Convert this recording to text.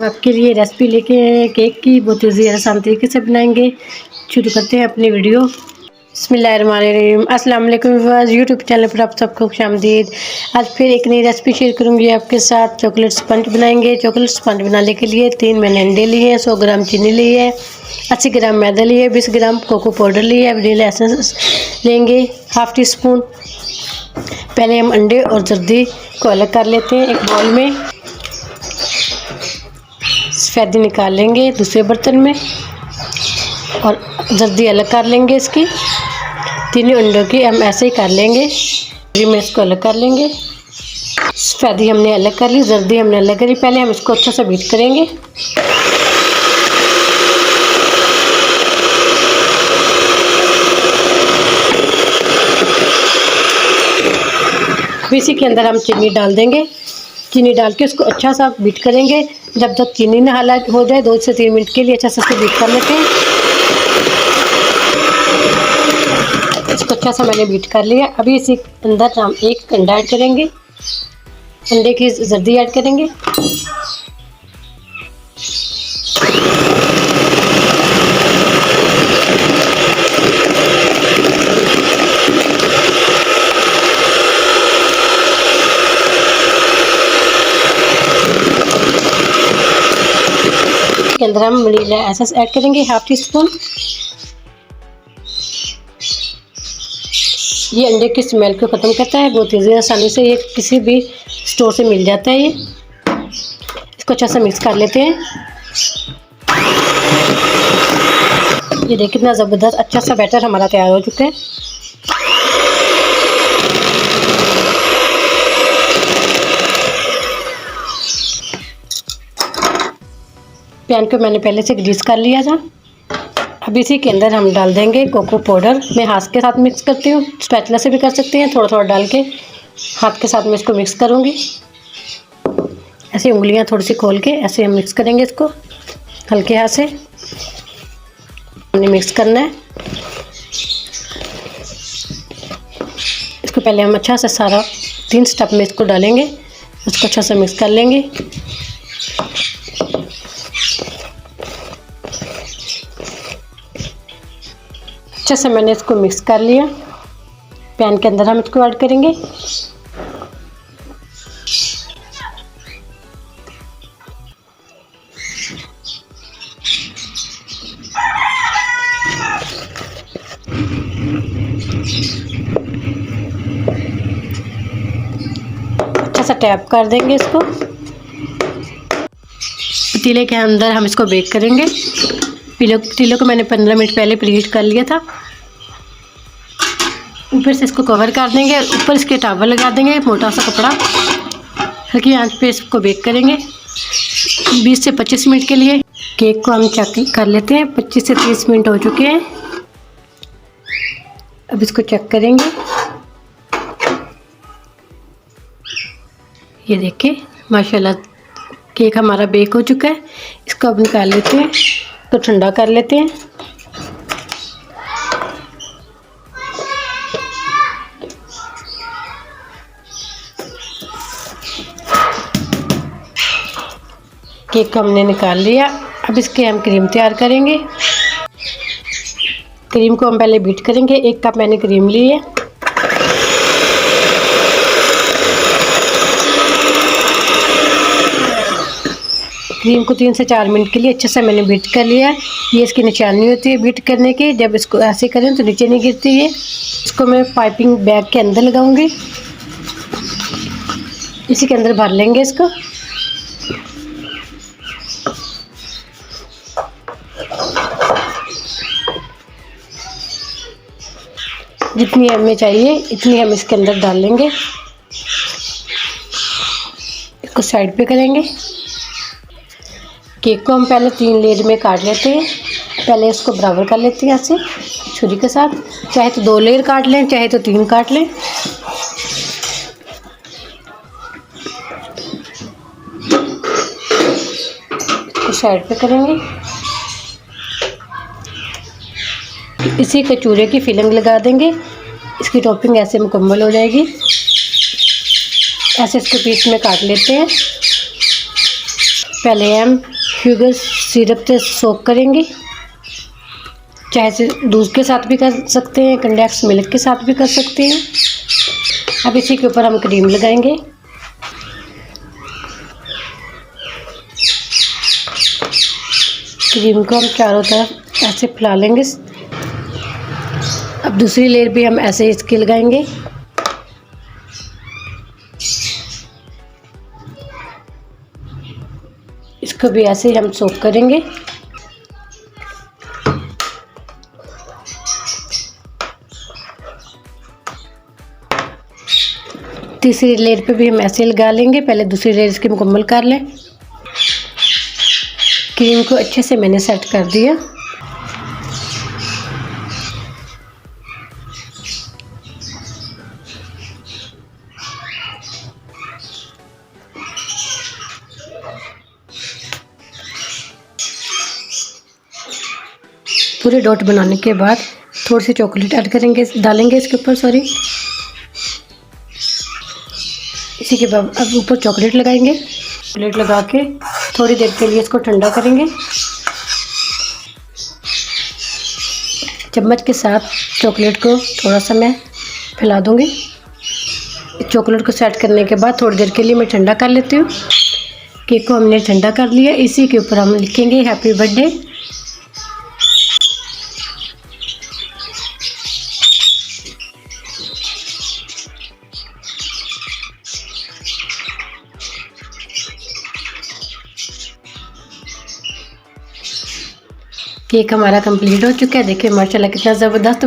आपके लिए रेसिपी लेके आए हैं केक की। बहुत ईजी आसान तरीके से बनाएंगे। शुरू करते हैं अपनी वीडियो। बिस्मिल्लाहिर्रहमानिर्रहीम। अस्सलाम वालेकुम व्यूअर्स, यूट्यूब चैनल पर आप सबको खुशामदीद। आज फिर एक नई रेसिपी शेयर करूंगी आपके साथ। चॉकलेट स्पंज बनाएंगे। चॉकलेट स्पंज बनाने के लिए 3 मैंने अंडे लिए हैं, 100 ग्राम चीनी ली है, 80 ग्राम मैदा लिए, 20 ग्राम कोको पाउडर लिया है, वनीला एसेंस लेंगे हाफ टी स्पून। पहले हम अंडे और जर्दी को अलग कर लेते हैं। एक बाउल में सफ़ेदी निकाल लेंगे दूसरे बर्तन में और जर्दी अलग कर लेंगे। इसकी तीनों अंडों की हम ऐसे ही कर लेंगे। में इसको अलग कर लेंगे। सफ़ेदी हमने अलग कर ली, जर्दी हमने अलग करी। पहले हम इसको अच्छा सा बीट करेंगे। इसी के अंदर हम चीनी डाल देंगे। चीनी डाल के उसको अच्छा सा बीट करेंगे। जब तक चीनी ना हला हो जाए 2 से 3 मिनट के लिए अच्छा सा इसको बीट कर लेते हैं। इसको अच्छा सा मैंने बीट कर लिया। अभी इसी अंदर हम एक अंडा ऐड करेंगे, अंडे की जर्दी ऐड करेंगे। के अंदर हम वनीला एसेंस ऐड करेंगे हाफ टी स्पून। ये अंडे की स्मेल को ख़त्म करता है। बहुत ईजी आसानी से ये किसी भी स्टोर से मिल जाता है। ये इसको अच्छा सा मिक्स कर लेते हैं। ये देखिए कितना ज़बरदस्त अच्छा सा बैटर हमारा तैयार हो चुका है। पैन को मैंने पहले से ग्रीस कर लिया था। अब इसी के अंदर हम डाल देंगे कोको पाउडर। मैं हाथ के साथ मिक्स करती हूँ, स्पैचुला से भी कर सकते हैं। थोड़ा थोड़ा डाल के हाथ के साथ में इसको मिक्स करूँगी। ऐसे उंगलियाँ थोड़ी सी खोल के ऐसे हम मिक्स करेंगे इसको हल्के हाथ से। हमने मिक्स करना है इसको। पहले हम अच्छा सा सारा 3 स्टेप में इसको डालेंगे। इसको अच्छा सा मिक्स कर लेंगे। अच्छे से मैंने इसको मिक्स कर लिया। पैन के अंदर हम इसको ऐड करेंगे। अच्छा सा टैप कर देंगे इसको। पतीले के अंदर हम इसको बेक करेंगे। पतीले को मैंने 15 मिनट पहले प्रीहीट कर लिया था। ऊपर से इसको कवर कर देंगे, ऊपर इसके टॉवल लगा देंगे मोटा सा कपड़ा। हल्की आंच पे इसको बेक करेंगे 20 से 25 मिनट के लिए। केक को हम चेक कर लेते हैं। 25 से 30 मिनट हो चुके हैं। अब इसको चेक करेंगे। ये देखिए माशाल्लाह केक हमारा बेक हो चुका है। इसको अब निकाल लेते हैं, तो ठंडा कर लेते हैं। केक को हमने निकाल लिया। अब इसके हम क्रीम तैयार करेंगे। क्रीम को हम पहले बीट करेंगे। 1 कप मैंने क्रीम ली है। क्रीम को 3 से 4 मिनट के लिए अच्छे से मैंने बीट कर लिया है। ये इसकी निशानी होती है बीट करने की। जब इसको ऐसे करें तो नीचे नहीं गिरती है। इसको मैं पाइपिंग बैग के अंदर लगाऊंगी। इसी के अंदर भर लेंगे इसको। जितनी हमें चाहिए इतनी हम इसके अंदर डाल लेंगे। इसको साइड पे करेंगे। केक को हम पहले 3 लेयर में काट लेते हैं। पहले इसको बराबर कर लेते हैं ऐसे छुरी के साथ। चाहे तो 2 लेयर काट लें, चाहे तो 3 काट लें। इसको साइड पे करेंगे। इसी कचूरे की फिलिंग लगा देंगे। इसकी टॉपिंग ऐसे मुकम्मल हो जाएगी। ऐसे इसको पीस में काट लेते हैं। पहले हम शुगर सिरप से सोक करेंगे, चाहे से दूध के साथ भी कर सकते हैं, कंडेंस मिल्क के साथ भी कर सकते हैं। अब इसी के ऊपर हम क्रीम लगाएंगे। क्रीम को हम चारों तरफ ऐसे फैला लेंगे। अब दूसरी लेयर भी हम ऐसे इसकी लगाएंगे। इसको भी ऐसे ही हम सोक करेंगे। तीसरी लेयर पे भी हम ऐसे लगा लेंगे। पहले दूसरी लेयर इसकी मुकम्मल कर लें। क्रीम को अच्छे से मैंने सेट कर दिया। पूरे डॉट बनाने के बाद थोड़ी सी चॉकलेट ऐड करेंगे, डालेंगे इसके ऊपर, सॉरी। इसी के बाद अब ऊपर चॉकलेट लगाएंगे। चॉकलेट लगा के थोड़ी देर के लिए इसको ठंडा करेंगे। चम्मच के साथ चॉकलेट को थोड़ा सा मैं फैला दूंगी। चॉकलेट को सेट करने के बाद थोड़ी देर के लिए मैं ठंडा कर लेती हूँ। केक को हमने ठंडा कर लिया। इसी के ऊपर हम लिखेंगे हैप्पी बर्थडे। केक हमारा कंप्लीट हो चुका है। देखिए माशाल्लाह कितना ज़बरदस्त